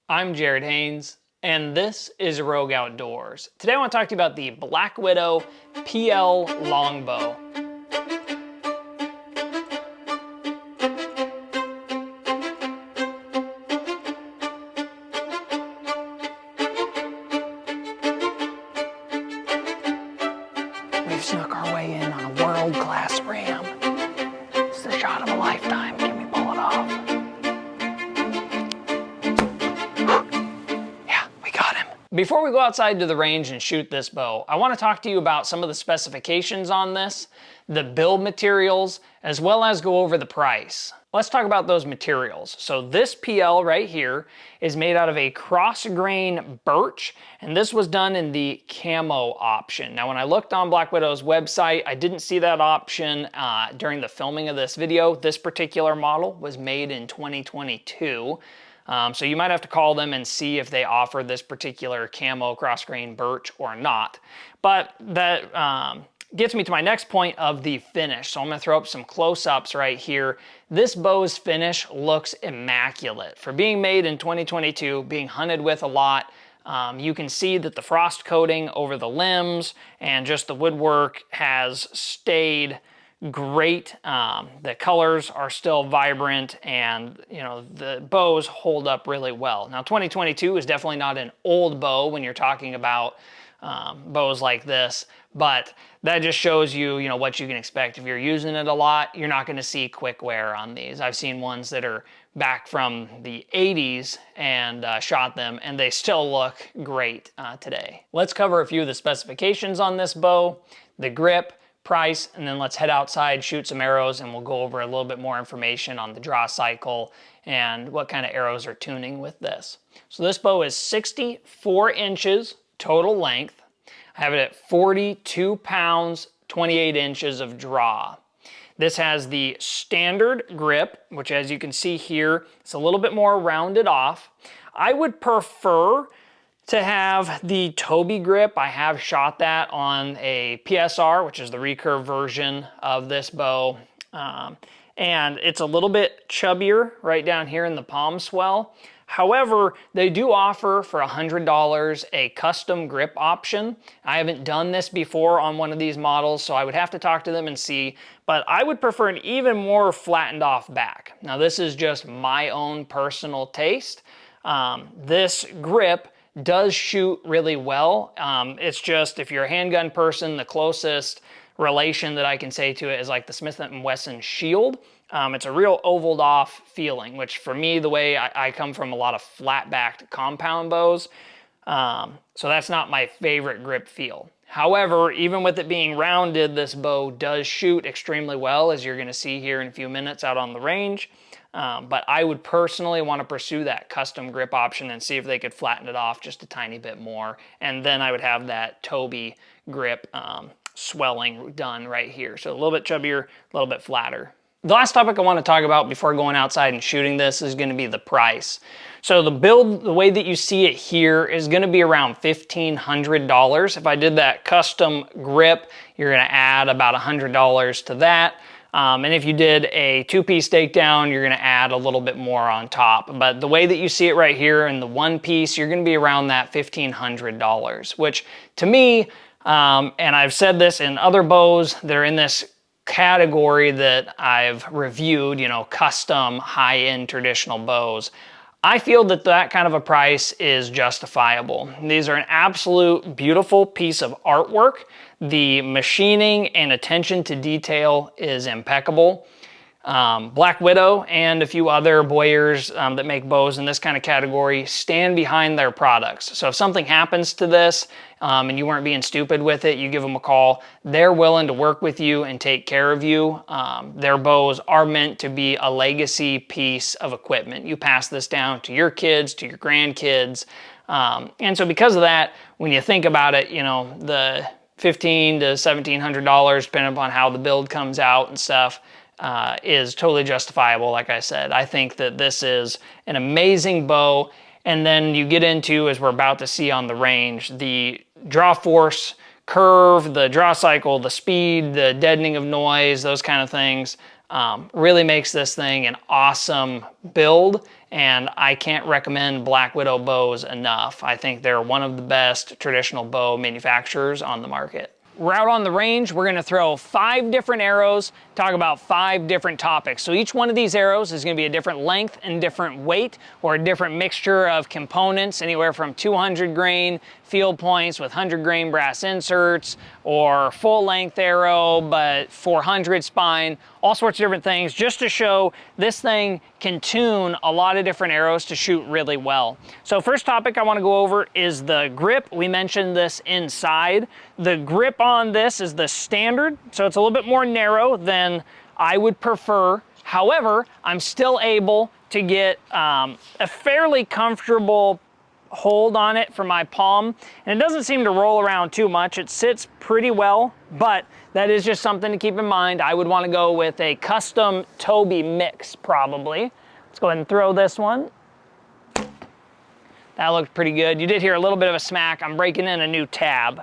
I'm Jared Haynes, and this is Rogue Outdoors. Today I want to talk to you about the Black Widow PL Longbow. We've snuck our way in on a world-class ram. It's the shot of a lifetime. Can we pull it off? Yeah, we got him. Before we go outside to the range and shoot this bow, I want to talk to you about some of the specifications on this, the build materials, as well as go over the price. Let's talk about those materials. So this PL right here is made out of a cross grain birch, and this was done in the camo option. Now when I looked on Black Widow's website, I didn't see that option during the filming of this video. This particular model was made in 2022. So you might have to call them and see if they offer this particular camo cross grain birch or not. But that gets me to my next point of the finish. So I'm going to throw up some close-ups right here. This bow's finish looks immaculate. For being made in 2022, being hunted with a lot, you can see that the frost coating over the limbs and just the woodwork has stayed great. The colors are still vibrant, and the bows hold up really well. Now 2022 is definitely not an old bow when you're talking about bows like this, but that just shows you, what you can expect. If you're using it a lot, you're not going to see quick wear on these. I've seen ones that are back from the 80s and shot them, and they still look great today. Let's cover a few of the specifications on this bow, the grip, price, and then let's head outside, shoot some arrows, and we'll go over a little bit more information on the draw cycle and what kind of arrows are tuning with this. So this bow is 64 inches total length. I have it at 42 pounds, 28 inches of draw. This has the standard grip, which as you can see here, it's a little bit more rounded off. I would prefer to have the Toby grip. I have shot that on a PSR, which is the recurve version of this bow. And it's a little bit chubbier right down here in the palm swell. However, they do offer for $100 a custom grip option. I haven't done this before on one of these models, so I would have to talk to them and see, but I would prefer an even more flattened off back. Now this is just my own personal taste. This grip does shoot really well. It's just, if you're a handgun person, the closest relation that I can say to it is like the Smith & Wesson Shield. It's a real ovaled off feeling, which for me, the way I come from a lot of flat backed compound bows, so that's not my favorite grip feel. However, even with it being rounded, this bow does shoot extremely well, as you're going to see here in a few minutes out on the range. But I would personally want to pursue that custom grip option and see if they could flatten it off just a tiny bit more. And then I would have that Toby grip swelling done right here. So a little bit chubbier, a little bit flatter. The last topic I want to talk about before going outside and shooting this is going to be the price. So the build, the way that you see it here, is going to be around $1,500. If I did that custom grip, you're going to add about $100 to that. And if you did a two-piece takedown, you're going to add a little bit more on top. But the way that you see it right here in the one piece, you're going to be around that $1,500, which to me, and I've said this in other bows that are in this category that I've reviewed, custom high-end traditional bows, I feel that that kind of a price is justifiable. These are an absolute beautiful piece of artwork. The machining and attention to detail is impeccable. Black Widow and a few other Boyers that make bows in this kind of category stand behind their products. So if something happens to this and you weren't being stupid with it, you give them a call, they're willing to work with you and take care of you. Their bows are meant to be a legacy piece of equipment. You pass this down to your kids, to your grandkids. And so because of that, when you think about it, the $1,500 to $1,700, depending upon how the build comes out and stuff, is totally justifiable. Like I said, I think that this is an amazing bow. And then you get into, as we're about to see on the range, the draw force curve, the draw cycle, the speed, the deadening of noise, those kind of things, really makes this thing an awesome build and I can't recommend Black Widow bows enough. I think they're one of the best traditional bow manufacturers on the market. We're out on the range, we're gonna throw 5 different arrows, talk about 5 different topics. So each one of these arrows is gonna be a different length and different weight, or a different mixture of components, anywhere from 200 grain field points with 100 grain brass inserts, or full length arrow but 400 spine, all sorts of different things, just to show this thing can tune a lot of different arrows to shoot really well. So first topic I want to go over is the grip. We mentioned this inside. The grip on this is the standard, so it's a little bit more narrow than I would prefer. However, I'm still able to get a fairly comfortable hold on it for my palm, and it doesn't seem to roll around too much. It sits pretty well, but that is just something to keep in mind. I would want to go with a custom Toby mix probably. Let's go ahead and throw this one. That looked pretty good. You did hear a little bit of a smack. I'm breaking in a new tab.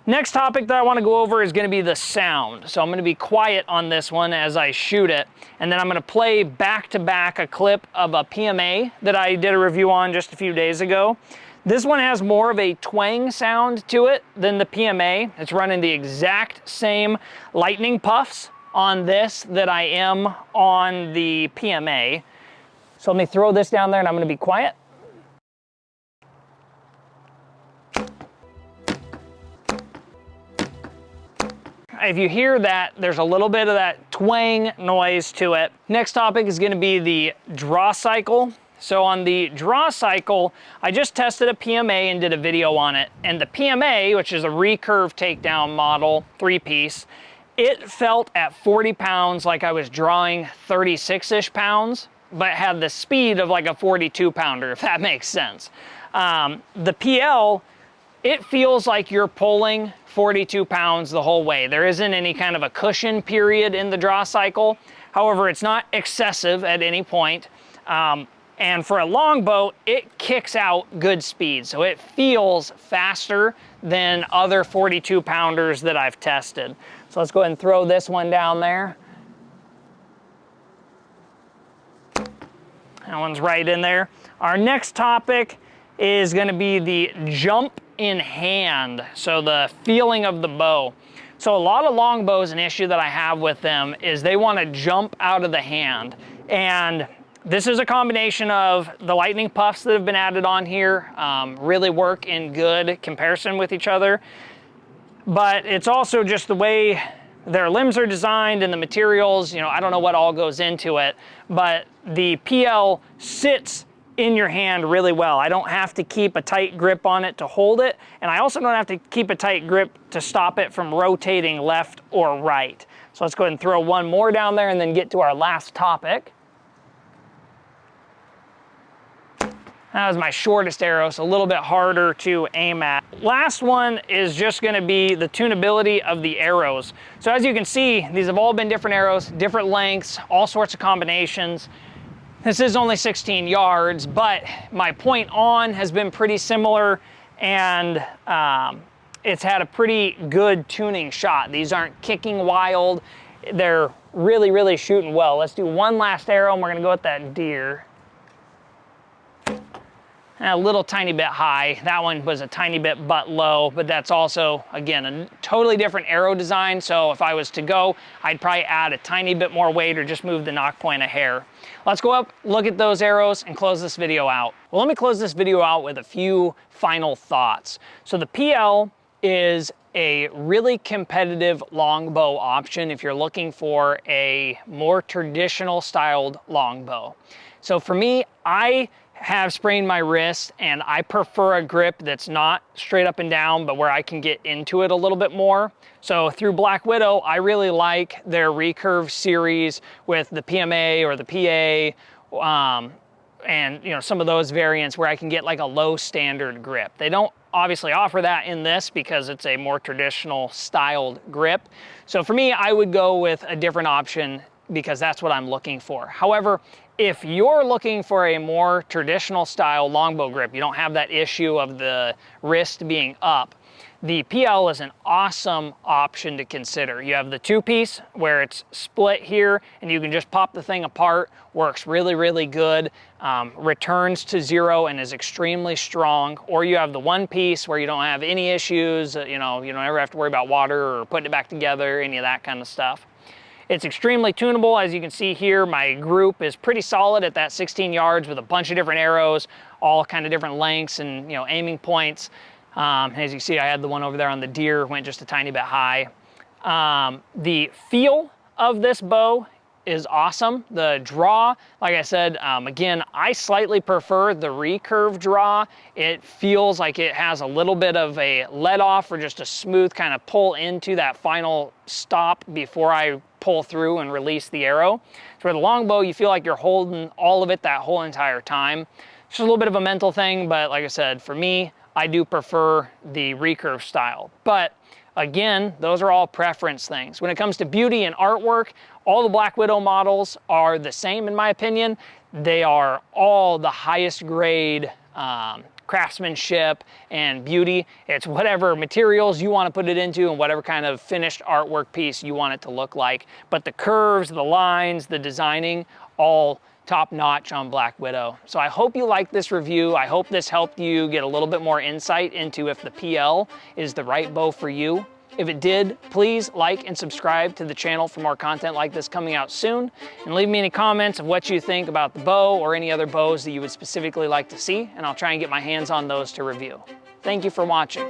Next topic that I want to go over is going to be the sound. So I'm going to be quiet on this one as I shoot it, and then I'm going to play back to back a clip of a PMA that I did a review on just a few days ago. This one has more of a twang sound to it than the PMA. It's running the exact same lightning puffs on this that I am on the PMA. So let me throw this down there and I'm going to be quiet. If you hear that, there's a little bit of that twang noise to it. Next topic is going to be the draw cycle. So on the draw cycle, I just tested a PMA and did a video on it. And the PMA, which is a recurve takedown model, 3-piece, it felt at 40 pounds like I was drawing 36-ish pounds, but had the speed of like a 42 pounder, if that makes sense. The PL, it feels like you're pulling 42 pounds the whole way. There isn't any kind of a cushion period in the draw cycle. However, it's not excessive at any point. And for a longbow, it kicks out good speed. So it feels faster than other 42 pounders that I've tested. So let's go ahead and throw this one down there. That one's right in there. Our next topic is going to be the jump in hand, so the feeling of the bow. So a lot of longbows, an issue that I have with them is they want to jump out of the hand, and this is a combination of the lightning puffs that have been added on here, really work in good comparison with each other, but it's also just the way their limbs are designed and the materials. You know, I don't know what all goes into it, but the PL sits in your hand really well. I don't have to keep a tight grip on it to hold it, and I also don't have to keep a tight grip to stop it from rotating left or right. So let's go ahead and throw one more down there and then get to our last topic. That was my shortest arrow, so a little bit harder to aim at. Last one is just gonna be the tunability of the arrows. So as you can see, these have all been different arrows, different lengths, all sorts of combinations. This is only 16 yards, but my point on has been pretty similar, and it's had a pretty good tuning shot. These aren't kicking wild. They're really, really shooting well. Let's do one last arrow, and we're gonna go with that deer. A little tiny bit high. That one was a tiny bit butt low, but that's also, again, a totally different arrow design. So if I was to go, I'd probably add a tiny bit more weight or just move the nock point a hair. Let's go up, look at those arrows, and close this video out. Well, let me close this video out with a few final thoughts. So the PL is a really competitive longbow option if you're looking for a more traditional styled longbow. So for me, I have sprained my wrist and I prefer a grip that's not straight up and down, but where I can get into it a little bit more. So through Black Widow, I really like their recurve series with the PMA or the PA, and you know, some of those variants where I can get like a low standard grip. They don't obviously offer that in this because it's a more traditional styled grip. So for me, I would go with a different option because that's what I'm looking for. However, if you're looking for a more traditional style longbow grip, you don't have that issue of the wrist being up, the PL is an awesome option to consider. You have the 2-piece where it's split here and you can just pop the thing apart. Works really, really good. Returns to 0 and is extremely strong. Or you have the 1-piece where you don't have any issues. You don't ever have to worry about water or putting it back together, any of that kind of stuff. It's extremely tunable. As you can see here, my group is pretty solid at that 16 yards with a bunch of different arrows, all kind of different lengths and aiming points. As you see, I had the one over there on the deer, went just a tiny bit high. The feel of this bow is awesome. The draw, like I said, again, I slightly prefer the recurve draw. It feels like it has a little bit of a let off or just a smooth kind of pull into that final stop before I pull through and release the arrow. So with the longbow, you feel like you're holding all of it that whole entire time. It's just a little bit of a mental thing, but like I said, for me, I do prefer the recurve style. But again, those are all preference things. When it comes to beauty and artwork, all the Black Widow models are the same in my opinion. They are all the highest grade craftsmanship and beauty. It's whatever materials you want to put it into and whatever kind of finished artwork piece you want it to look like. But the curves, the lines, the designing, all top notch on Black Widow. So I hope you liked this review. I hope this helped you get a little bit more insight into if the PL is the right bow for you. If it did, please like and subscribe to the channel for more content like this coming out soon. And leave me any comments of what you think about the bow or any other bows that you would specifically like to see, and I'll try and get my hands on those to review. Thank you for watching.